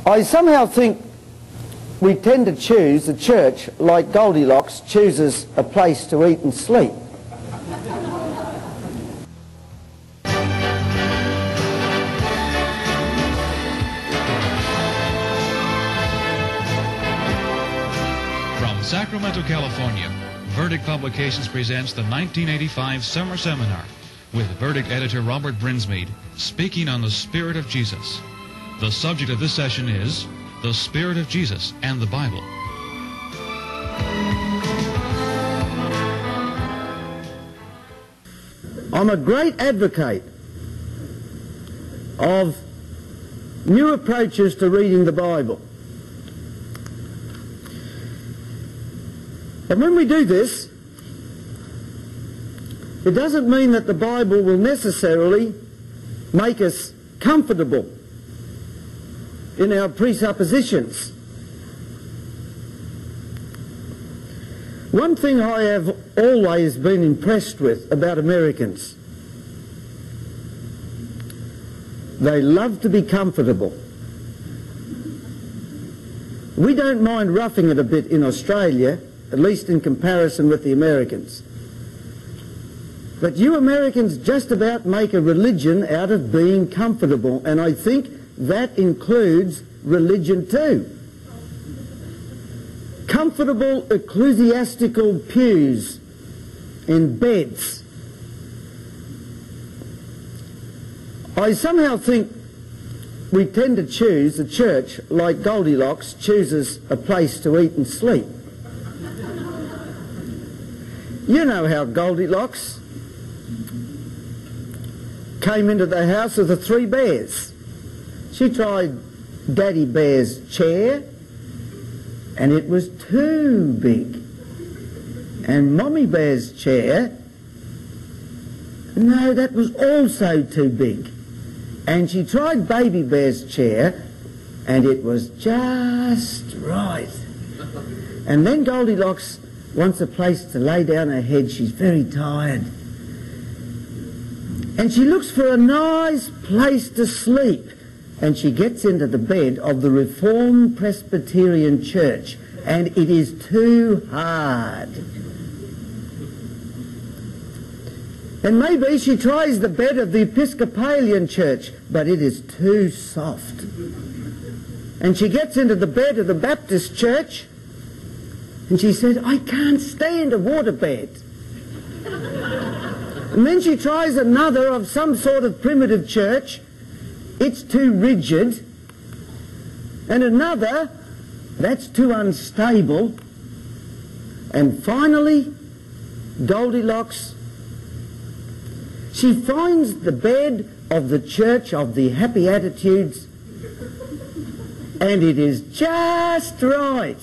I somehow think we tend to choose the church like Goldilocks chooses a place to eat and sleep. From Sacramento, California, Verdict Publications presents the 1985 Summer Seminar with Verdict editor Robert Brinsmead speaking on the Spirit of Jesus. The subject of this session is the Spirit of Jesus and the Bible. I'm a great advocate of new approaches to reading the Bible. And when we do this, it doesn't mean that the Bible will necessarily make us comfortable in our presuppositions. One thing I have always been impressed with about Americans, they love to be comfortable. We don't mind roughing it a bit in Australia, at least in comparison with the Americans. But you Americans just about make a religion out of being comfortable, and I think that includes religion too. Comfortable ecclesiastical pews in beds. I somehow think we tend to choose the church like Goldilocks chooses a place to eat and sleep. You know how Goldilocks came into the house of the three bears. She tried Daddy Bear's chair, and it was too big. And Mommy Bear's chair, no, that was also too big. And she tried Baby Bear's chair, and it was just right. And then Goldilocks wants a place to lay down her head. She's very tired. And she looks for a nice place to sleep. And she gets into the bed of the Reformed Presbyterian Church. And it is too hard. And maybe she tries the bed of the Episcopalian Church, but it is too soft. And she gets into the bed of the Baptist Church, and she said, I can't stand a waterbed. And then she tries another of some sort of primitive church. It's too rigid. And another, that's too unstable. And finally, Goldilocks, she finds the bed of the Church of the Happy Attitudes, and it is just right.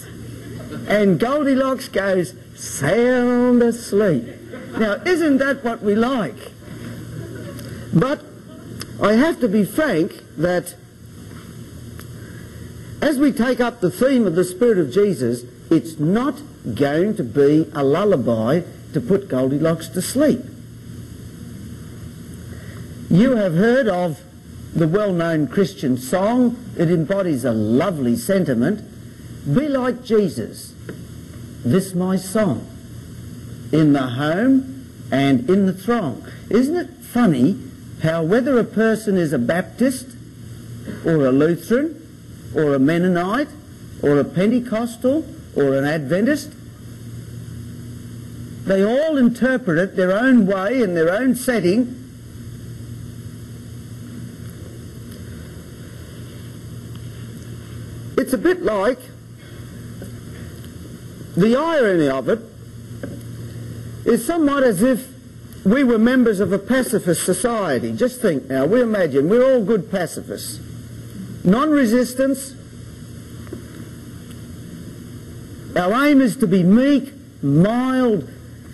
And Goldilocks goes sound asleep. Now, isn't that what we like? But I have to be frank that as we take up the theme of the Spirit of Jesus, it's not going to be a lullaby to put Goldilocks to sleep. You have heard of the well-known Christian song. It embodies a lovely sentiment. Be like Jesus, this my song, in the home and in the throng. Isn't it funny how whether a person is a Baptist or a Lutheran or a Mennonite or a Pentecostal or an Adventist, they all interpret it their own way in their own setting. It's a bit like, the irony of it is somewhat as if we were members of a pacifist society. Just think now, we imagine we're all good pacifists. Non-resistance. Our aim is to be meek, mild,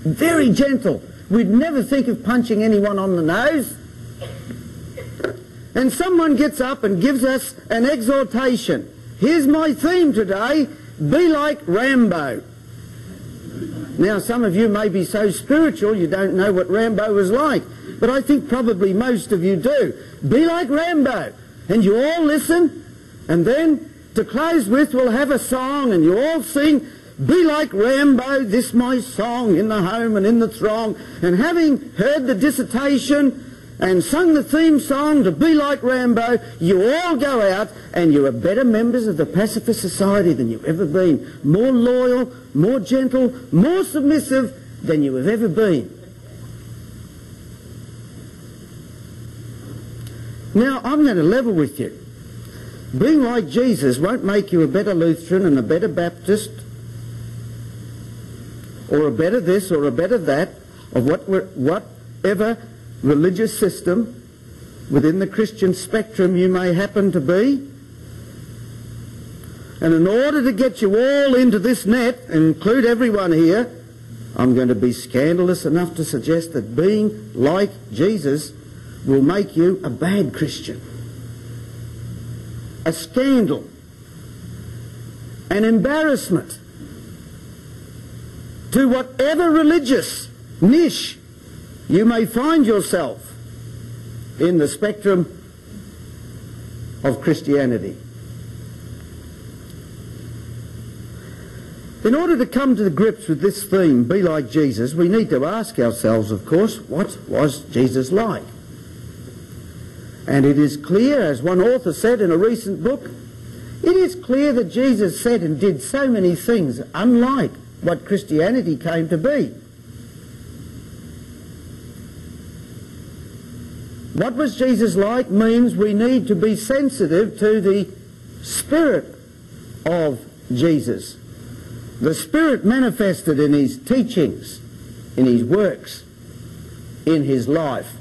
very gentle. We'd never think of punching anyone on the nose. And someone gets up and gives us an exhortation. Here's my theme today, be like Rambo. Now, some of you may be so spiritual you don't know what Rambo was like, but I think probably most of you do. Be like Rambo. And you all listen, and then To close with, we'll have a song and you all sing, "Be like Rambo, this my song, in the home and in the throng." And having heard the dissertation and sung the theme song to Be Like Rambo, you all go out and you are better members of the pacifist society than you've ever been. More loyal, more gentle, more submissive than you have ever been. Now, I'm going to level with you. Being like Jesus won't make you a better Lutheran and a better Baptist, or a better this or a better that, of whatever religious system within the Christian spectrum you may happen to be. And in order to get you all into this net, and include everyone here, I'm going to be scandalous enough to suggest that being like Jesus will make you a bad Christian, a scandal, an embarrassment to whatever religious niche you may find yourself in the spectrum of Christianity. In order to come to grips with this theme, be like Jesus, we need to ask ourselves, of course, what was Jesus like? And it is clear, as one author said in a recent book, it is clear that Jesus said and did so many things unlike what Christianity came to be. What was Jesus like means we need to be sensitive to the Spirit of Jesus. The Spirit manifested in his teachings, in his works, in his life.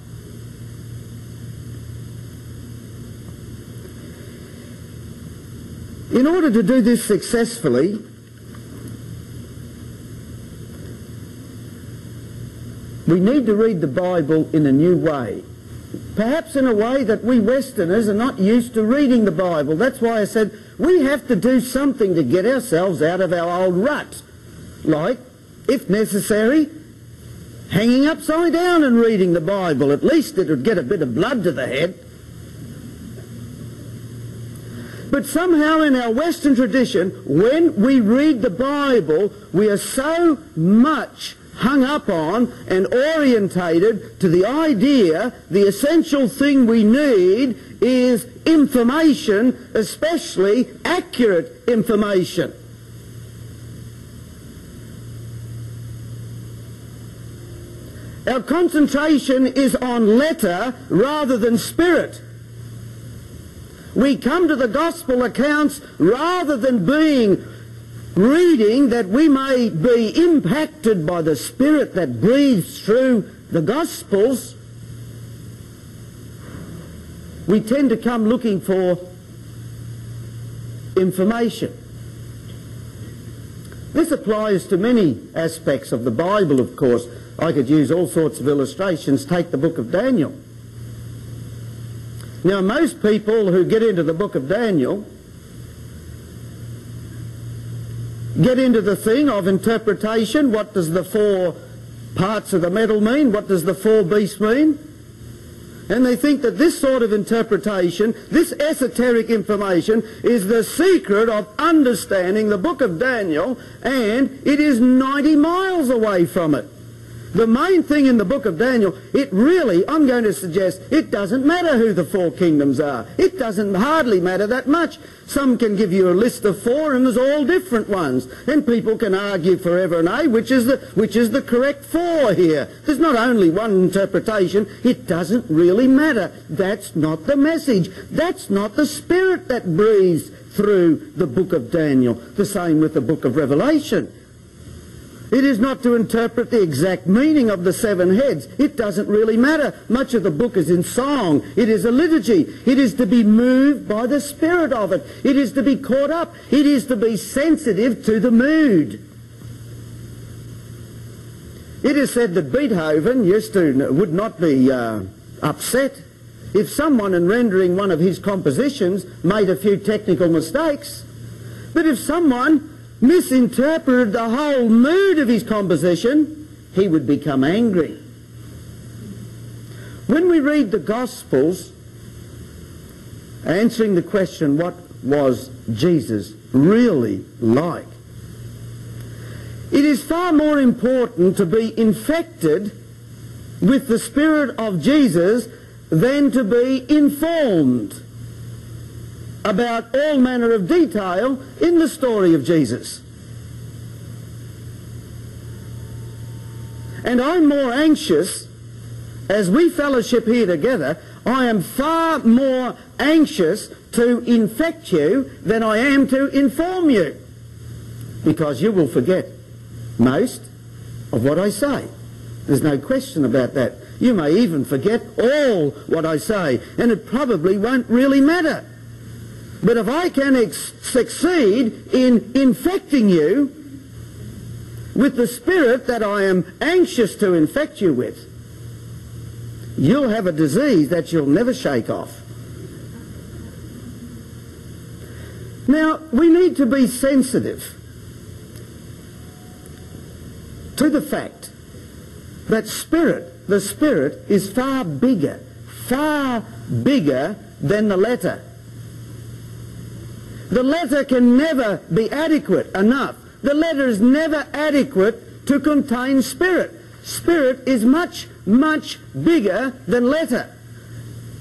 In order to do this successfully, we need to read the Bible in a new way. Perhaps in a way that we Westerners are not used to reading the Bible. That's why I said we have to do something to get ourselves out of our old rut. Like, if necessary, hanging upside down and reading the Bible. At least it would get a bit of blood to the head. But somehow in our Western tradition, when we read the Bible, we are so much hung up on and orientated to the idea the essential thing we need is information, especially accurate information. Our concentration is on letter rather than spirit. We come to the gospel accounts rather than reading that we may be impacted by the Spirit that breathes through the Gospels. We tend to come looking for information. This applies to many aspects of the Bible, of course. I could use all sorts of illustrations. Take the book of Daniel. Now, most people who get into the book of Daniel get into the thing of interpretation. What does the four parts of the metal mean? What does the four beasts mean? And they think that this sort of interpretation, this esoteric information, is the secret of understanding the book of Daniel, and it is 90 miles away from it. The main thing in the book of Daniel, it really, I'm going to suggest, it doesn't matter who the four kingdoms are. It doesn't hardly matter that much. Some can give you a list of four and there's all different ones. And people can argue forever and aye, which is the correct four here. There's not only one interpretation. It doesn't really matter. That's not the message. That's not the Spirit that breathes through the book of Daniel. The same with the book of Revelation. It is not to interpret the exact meaning of the seven heads. It doesn't really matter. Much of the book is in song. It is a liturgy. It is to be moved by the spirit of it. It is to be caught up. It is to be sensitive to the mood. It is said that Beethoven would not be upset if someone in rendering one of his compositions made a few technical mistakes. But if someone misinterpreted the whole mood of his composition, he would become angry. When we read the Gospels, answering the question, what was Jesus really like? It is far more important to be infected with the Spirit of Jesus than to be informed about all manner of detail in the story of Jesus. And I'm more anxious, as we fellowship here together, I am far more anxious to infect you than I am to inform you, because you will forget most of what I say. There's no question about that. You may even forget all what I say, and it probably won't really matter. But if I can succeed in infecting you with the Spirit that I am anxious to infect you with, you'll have a disease that you'll never shake off. Now, we need to be sensitive to the fact that the Spirit is far bigger than the letter. The letter can never be adequate enough. The letter is never adequate to contain Spirit. Spirit is much, much bigger than letter.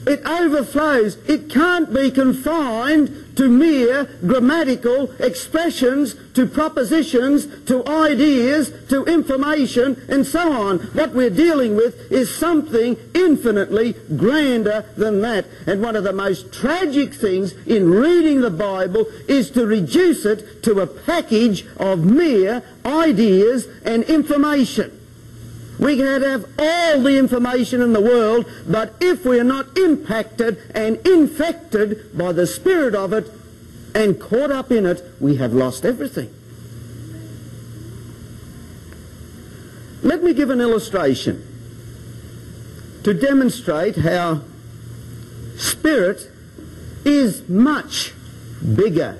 It overflows. It can't be confined to mere grammatical expressions, to propositions, to ideas, to information, and so on. What we're dealing with is something infinitely grander than that. And one of the most tragic things in reading the Bible is to reduce it to a package of mere ideas and information. We can have all the information in the world, but if we are not impacted and infected by the Spirit of it and caught up in it, we have lost everything. Let me give an illustration to demonstrate how Spirit is much bigger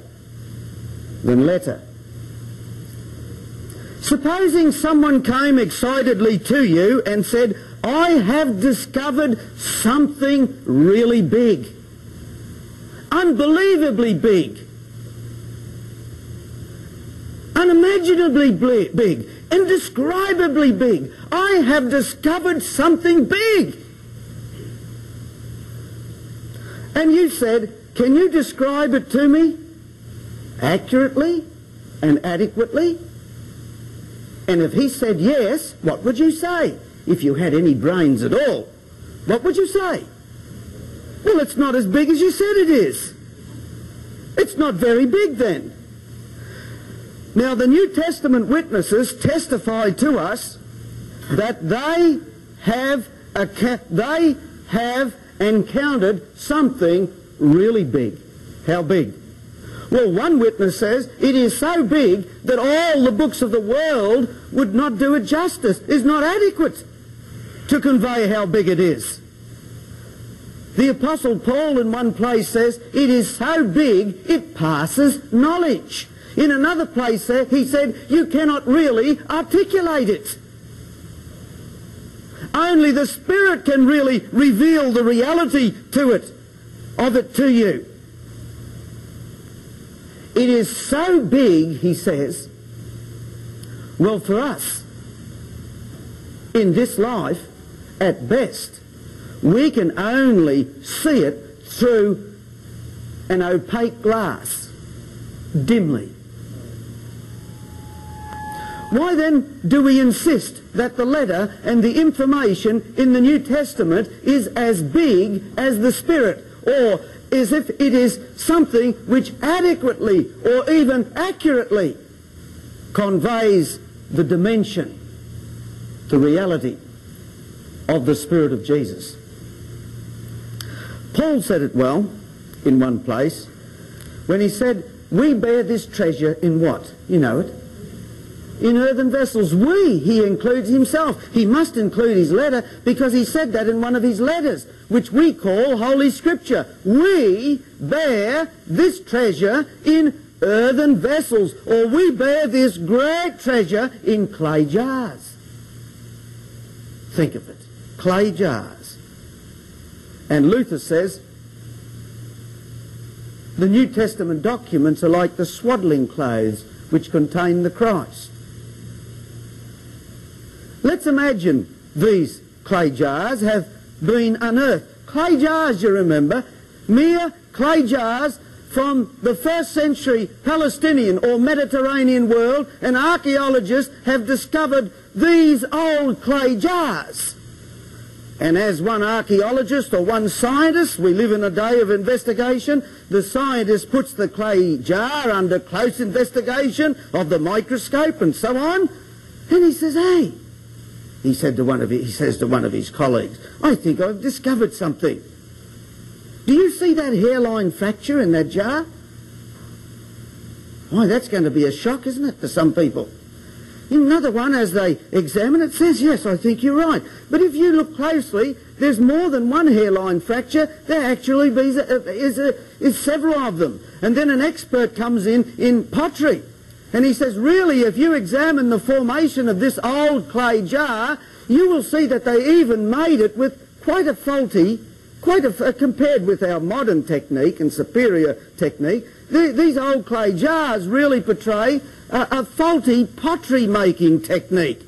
than letter. Supposing someone came excitedly to you and said, I have discovered something really big, unbelievably big, unimaginably big, indescribably big. I have discovered something big. And you said, can you describe it to me accurately and adequately? And if he said yes, what would you say? If you had any brains at all, what would you say? Well, it's not as big as you said it is. It's not very big then. Now, the New Testament witnesses testify to us that they have encountered something really big. How big? Well, one witness says it is so big that all the books of the world would not do it justice, is not adequate to convey how big it is. The Apostle Paul in one place says it is so big it passes knowledge. In another place he said you cannot really articulate it. Only the Spirit can really reveal the reality of it to you. It is so big, he says, well, for us, in this life, at best, we can only see it through an opaque glass, dimly. Why then do we insist that the letter and the information in the New Testament is as big as the Spirit, or as if it is something which adequately or even accurately conveys the dimension, the reality of the Spirit of Jesus? Paul said it well in one place when he said, we bear this treasure in what? You know it. In earthen vessels. We, he includes himself. He must include his letter because he said that in one of his letters, which we call Holy Scripture. We bear this treasure in earthen vessels, or we bear this great treasure in clay jars. Think of it. Clay jars. And Luther says, The New Testament documents are like the swaddling clothes which contain the Christ. Let's imagine these clay jars have been unearthed. Clay jars, you remember, mere clay jars from the 1st century Palestinian or Mediterranean world, and archaeologists have discovered these old clay jars. And as one archaeologist or one scientist, we live in a day of investigation, the scientist puts the clay jar under close investigation of the microscope and so on, and he says, hey, he says to one of his colleagues, I think I've discovered something. Do you see that hairline fracture in that jar? Why, that's going to be a shock, isn't it, to some people? Another one, as they examine it, says, yes, I think you're right. But if you look closely, there's more than one hairline fracture. There actually is several of them. And then an expert comes in pottery, and he says, really, if you examine the formation of this old clay jar, you will see that they even made it with quite a faulty, compared with our modern technique and superior technique, these old clay jars really portray a faulty pottery-making technique.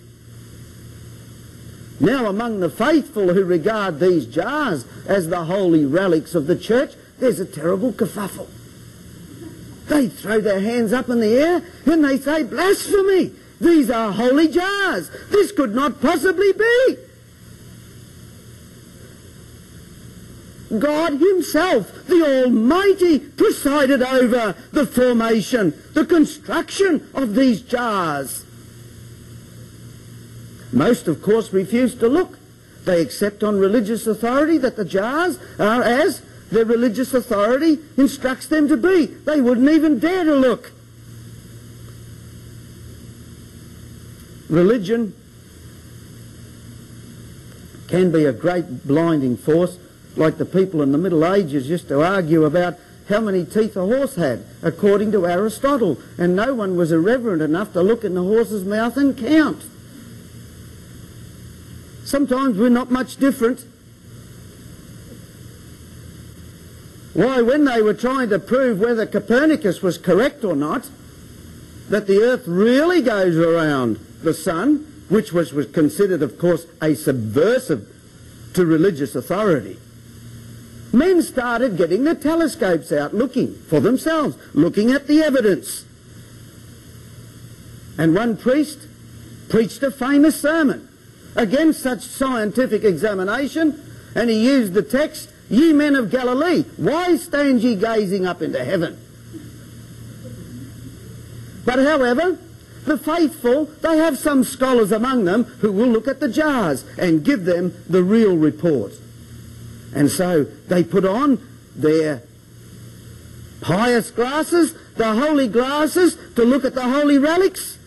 Now, among the faithful who regard these jars as the holy relics of the church, there's a terrible kerfuffle. They throw their hands up in the air and they say, blasphemy! These are holy jars! This could not possibly be! God himself, the Almighty, presided over the formation, the construction of these jars. Most, of course, refuse to look. They accept on religious authority that the jars are as their religious authority instructs them to be. They wouldn't even dare to look. Religion can be a great blinding force, like the people in the Middle Ages used to argue about how many teeth a horse had, according to Aristotle, and no one was irreverent enough to look in the horse's mouth and count. Sometimes we're not much different. Why, when they were trying to prove whether Copernicus was correct or not, that the earth really goes around the sun, which was considered, of course, a subversive to religious authority, men started getting their telescopes out, looking for themselves, looking at the evidence. And one priest preached a famous sermon against such scientific examination, and he used the text, "Ye men of Galilee, why stand ye gazing up into heaven?" But however, the faithful, they have some scholars among them who will look at the jars and give them the real report. And so they put on their pious glasses, the holy glasses, to look at the holy relics.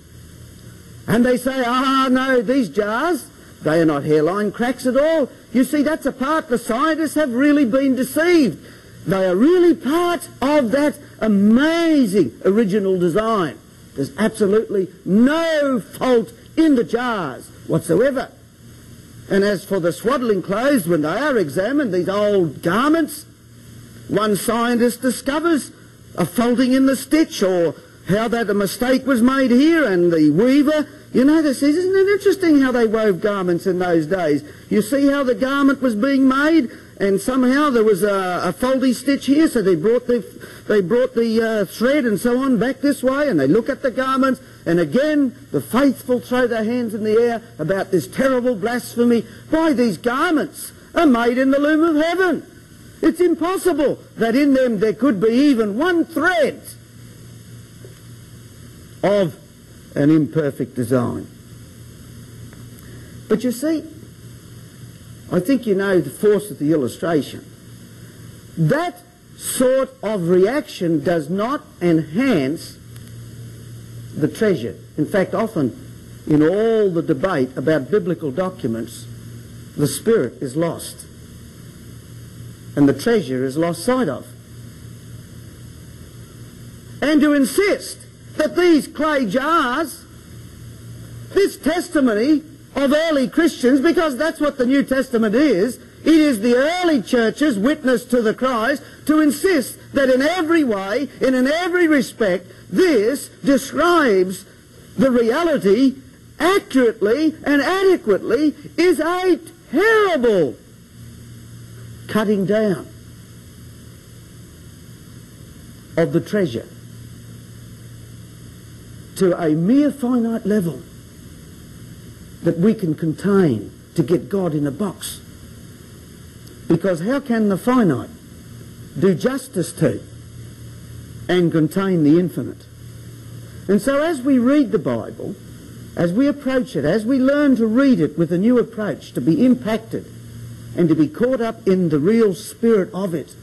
And they say, no, these jars, they are not hairline cracks at all. You see, that's a part the scientists have really been deceived. They are really part of that amazing original design. There's absolutely no fault in the jars whatsoever. And as for the swaddling clothes, when they are examined, these old garments, one scientist discovers a faulting in the stitch, or how that a mistake was made here, and the weaver, they say, isn't it interesting how they wove garments in those days? You see how the garment was being made, and somehow there was a faulty stitch here, so they brought the thread and so on back this way, and they look at the garments, and again the faithful throw their hands in the air about this terrible blasphemy. Why, these garments are made in the loom of heaven. It's impossible that in them there could be even one thread of an imperfect design. But you see, I think you know the force of the illustration. That sort of reaction does not enhance the treasure. In fact, often in all the debate about biblical documents, the spirit is lost and the treasure is lost sight of. And to insist that these clay jars, this testimony of early Christians, because that's what the New Testament is, It is the early church's witness to the Christ to insist that in every way, and in every respect, this describes the reality accurately and adequately is a terrible cutting down of the treasure to a mere finite level that we can contain to get God in a box. Because how can the finite do justice to and contain the infinite? And so as we read the Bible, as we approach it, as we learn to read it with a new approach, to be impacted and to be caught up in the real spirit of it,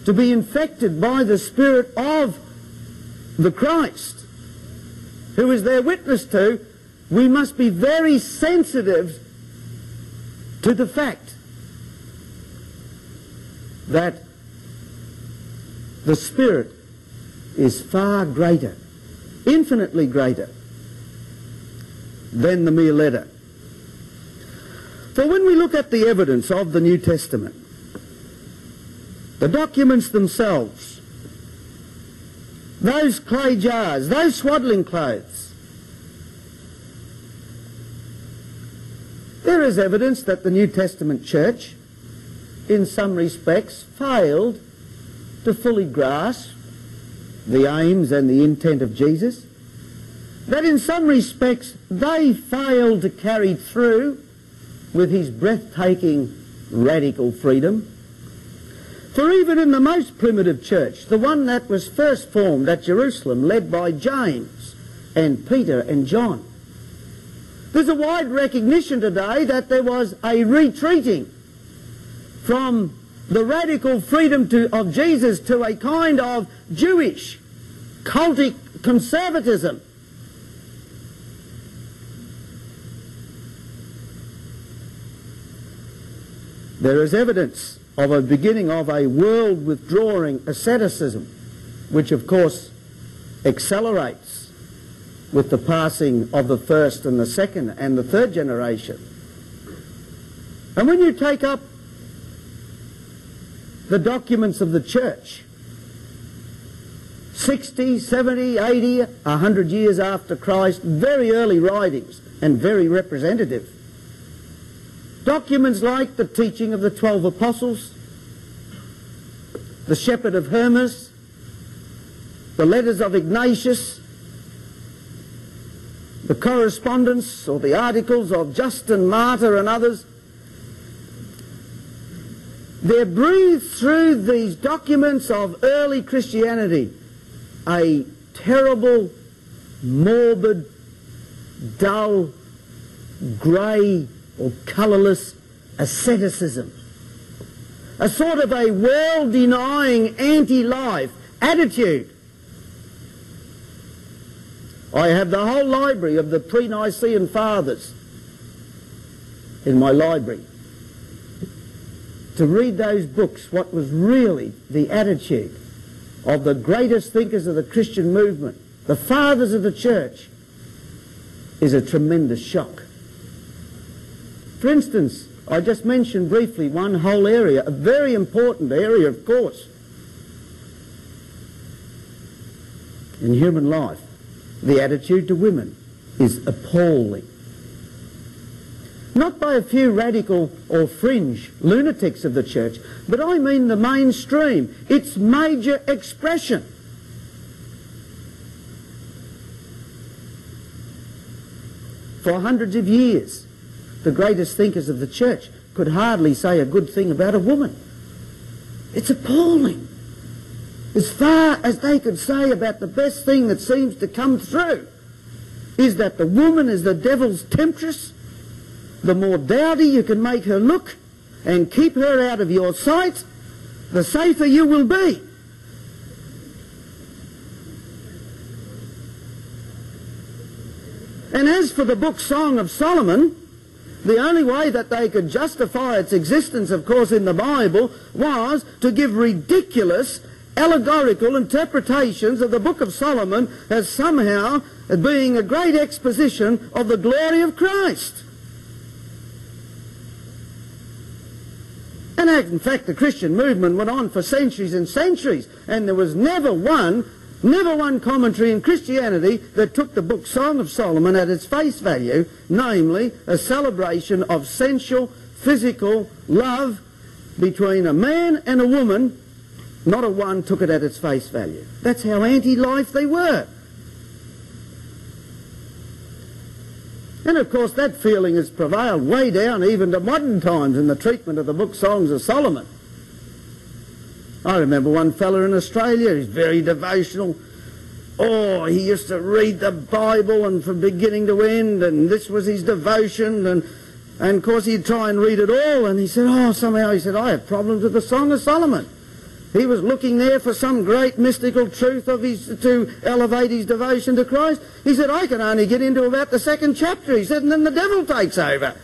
to be infected by the spirit of the Christ, who is their witness to, we must be very sensitive to the fact that the Spirit is far greater, infinitely greater, than the mere letter. For when we look at the evidence of the New Testament, the documents themselves, those clay jars, those swaddling clothes, there is evidence that the New Testament church, in some respects, failed to fully grasp the aims and the intent of Jesus, that in some respects they failed to carry through with his breathtaking radical freedom. For even in the most primitive church, the one that was first formed at Jerusalem, led by James and Peter and John, there's a wide recognition today that there was a retreating from the radical freedom of Jesus to a kind of Jewish cultic conservatism. There is evidence of a beginning of a world withdrawing asceticism, which of course accelerates with the passing of the first and the second and the third generation. And when you take up the documents of the church, 60, 70, 80, 100 years after Christ, very early writings and very representative. Documents like the teaching of the 12 apostles, the Shepherd of Hermas, the letters of Ignatius, the correspondence or the articles of Justin Martyr and others. There breathed through these documents of early Christianity a terrible, morbid, dull, grey or colourless asceticism. A sort of a world-denying, anti-life attitude. I have the whole library of the pre-Nicene Fathers in my library. To read those books, what was really the attitude of the greatest thinkers of the Christian movement, the fathers of the church, is a tremendous shock. For instance, I just mentioned briefly one whole area, a very important area, of course, in human life. The attitude to women is appalling. Not by a few radical or fringe lunatics of the church, but I mean the mainstream, its major expression. For hundreds of years, the greatest thinkers of the church could hardly say a good thing about a woman. It's appalling. As far as they could say about the best thing that seems to come through is that the woman is the devil's temptress. The more dowdy you can make her look and keep her out of your sight, the safer you will be. And as for the book Song of Solomon, the only way that they could justify its existence, of course, in the Bible was to give ridiculous allegorical interpretations of the book of Solomon as somehow being a great exposition of the glory of Christ. And in fact, the Christian movement went on for centuries and centuries, and there was never one commentary in Christianity that took the book Song of Solomon at its face value, namely a celebration of sensual, physical love between a man and a woman. Not a one took it at its face value. That's how anti-life they were. And of course that feeling has prevailed way down even to modern times in the treatment of the book Songs of Solomon. I remember one fella in Australia, he's very devotional. Oh, he used to read the Bible and from beginning to end, and this was his devotion, and of course he'd try and read it all, and he said, I have problems with the Song of Solomon. He was looking there for some great mystical truth of his, to elevate his devotion to Christ. He said, I can only get into about the second chapter, he said, and then the devil takes over.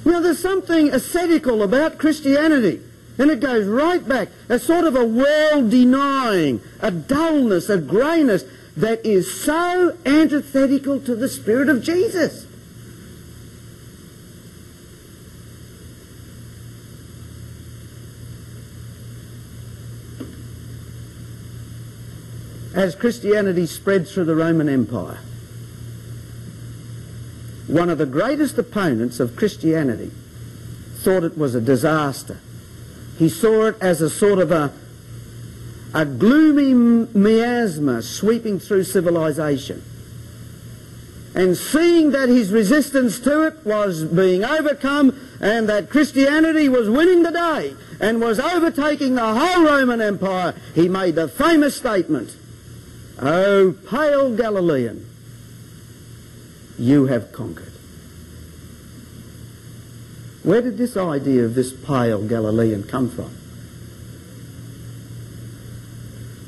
You know, there's something ascetical about Christianity, and it goes right back, a sort of a world-denying, a dullness, a greyness that is so antithetical to the Spirit of Jesus. As Christianity spread through the Roman Empire, one of the greatest opponents of Christianity thought it was a disaster. He saw it as a sort of a gloomy miasma sweeping through civilization. And seeing that his resistance to it was being overcome and that Christianity was winning the day and was overtaking the whole Roman Empire, he made the famous statement, "O pale Galilean, you have conquered." Where did this idea of this pale Galilean come from?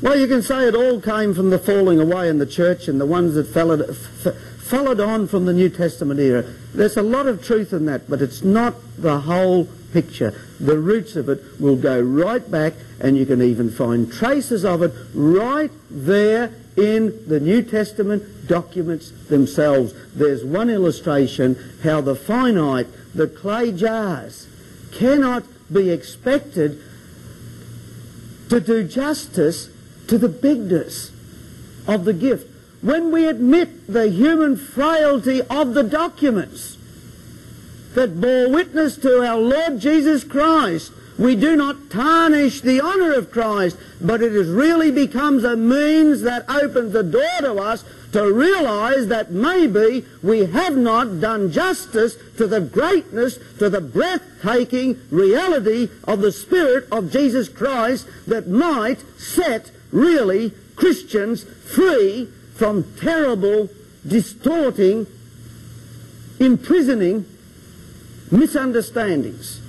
Well, you can say it all came from the falling away in the church and the ones that followed on from the New Testament era. There's a lot of truth in that, but it's not the whole picture. The roots of it will go right back, and you can even find traces of it right there in the New Testament documents themselves. There's one illustration how the finite, the clay jars, cannot be expected to do justice to the bigness of the gift. When we admit the human frailty of the documents that bore witness to our Lord Jesus Christ, we do not tarnish the honour of Christ, but it really becomes a means that opens the door to us to realise that maybe we have not done justice to the greatness, to the breathtaking reality of the Spirit of Jesus Christ that might set really Christians free from terrible, distorting, imprisoning misunderstandings.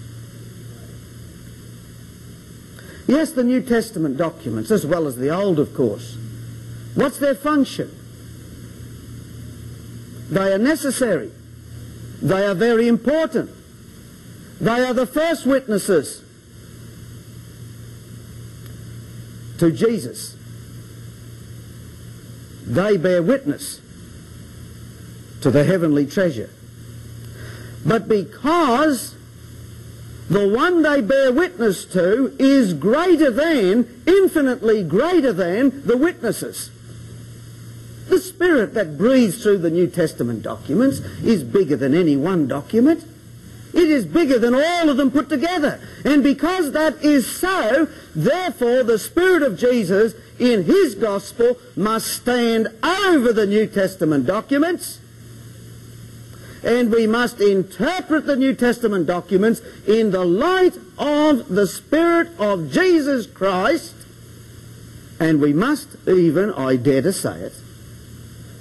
Yes, the New Testament documents, as well as the Old, of course. What's their function? They are necessary. They are very important. They are the first witnesses to Jesus. They bear witness to the heavenly treasure. But because the one they bear witness to is greater than, infinitely greater than, the witnesses. The Spirit that breathes through the New Testament documents is bigger than any one document. It is bigger than all of them put together. And because that is so, therefore the Spirit of Jesus in His gospel must stand over the New Testament documents, and we must interpret the New Testament documents in the light of the Spirit of Jesus Christ, and we must even, I dare to say it,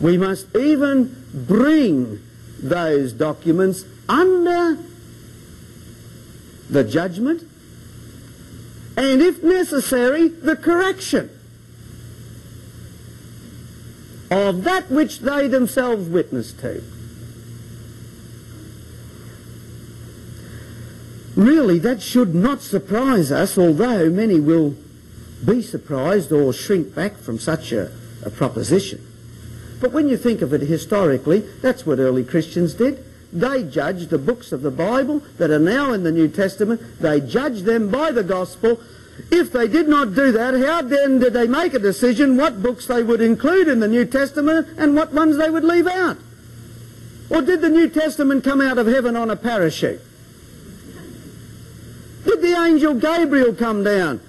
we must even bring those documents under the judgment and, if necessary, the correction of that which they themselves witness to. Really, that should not surprise us, although many will be surprised or shrink back from such a proposition. But when you think of it historically, that's what early Christians did. they judge the books of the Bible that are now in the New Testament. They judge them by the gospel. If they did not do that, how then did they make a decision what books they would include in the New Testament and what ones they would leave out? Or did the New Testament come out of heaven on a parachute? Did the angel Gabriel come down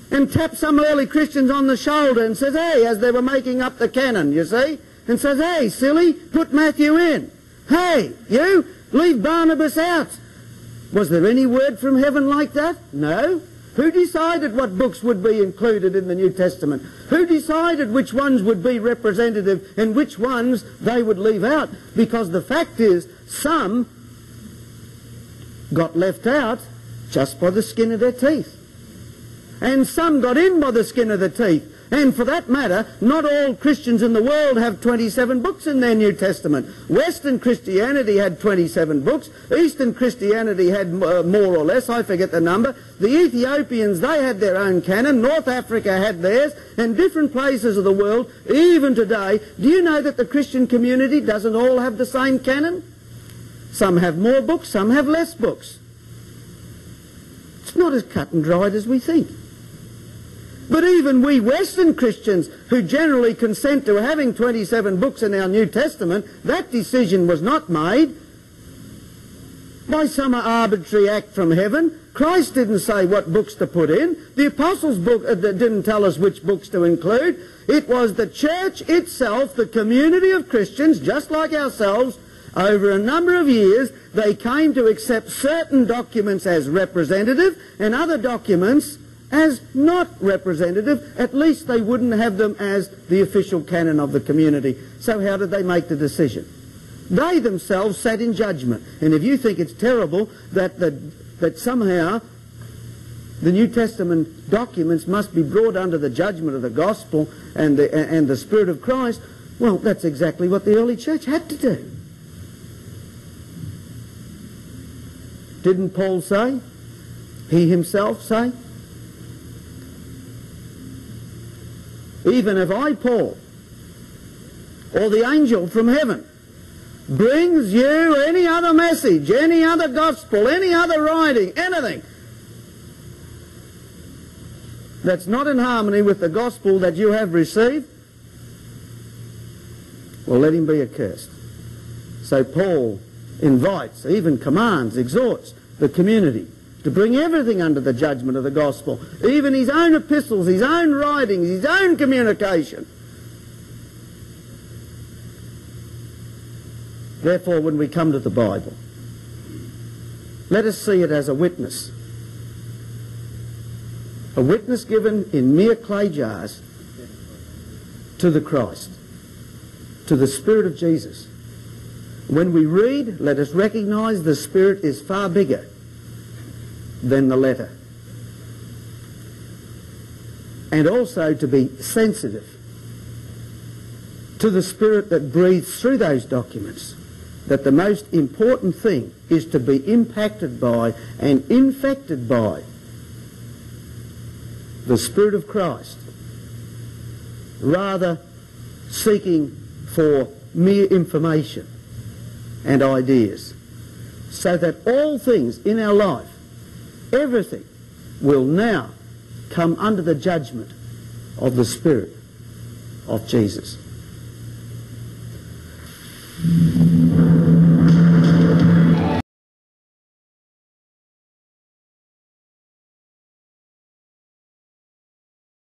and tap some early Christians on the shoulder and says, hey, as they were making up the canon, you see, and says, hey, silly, put Matthew in. Hey, you, leave Barnabas out. Was there any word from heaven like that? No. Who decided what books would be included in the New Testament? Who decided which ones would be representative and which ones they would leave out? Because the fact is, some got left out just by the skin of their teeth. And some got in by the skin of their teeth. And for that matter, not all Christians in the world have 27 books in their New Testament. Western Christianity had 27 books. Eastern Christianity had more or less, I forget the number. The Ethiopians, they had their own canon. North Africa had theirs. And different places of the world, even today. Do you know that the Christian community doesn't all have the same canon? Some have more books, some have less books. It's not as cut and dried as we think. But even we Western Christians, who generally consent to having 27 books in our New Testament, that decision was not made by some arbitrary act from heaven. Christ didn't say what books to put in. The Apostles' book didn't tell us which books to include. It was the church itself, the community of Christians, just like ourselves, over a number of years, they came to accept certain documents as representative and other documents as not representative. At least they wouldn't have them as the official canon of the community. So how did they make the decision? They themselves sat in judgment. And if you think it's terrible that somehow the New Testament documents must be brought under the judgment of the gospel and the Spirit of Christ, well, that's exactly what the early church had to do. Didn't Paul say? He himself say? Even if I, Paul, or the angel from heaven, brings you any other message, any other gospel, any other writing, anything that's not in harmony with the gospel that you have received, well, let him be accursed. So Paul invites, even commands, exhorts the community to bring everything under the judgment of the gospel, even his own epistles, his own writings, his own communication. Therefore, when we come to the Bible, let us see it as a witness given in mere clay jars to the Christ, to the Spirit of Jesus. When we read, let us recognize the Spirit is far bigger than the letter. And also to be sensitive to the Spirit that breathes through those documents, that the most important thing is to be impacted by and infected by the Spirit of Christ, rather seeking for mere information and ideas, so that all things in our life, everything, will now come under the judgment of the Spirit of Jesus.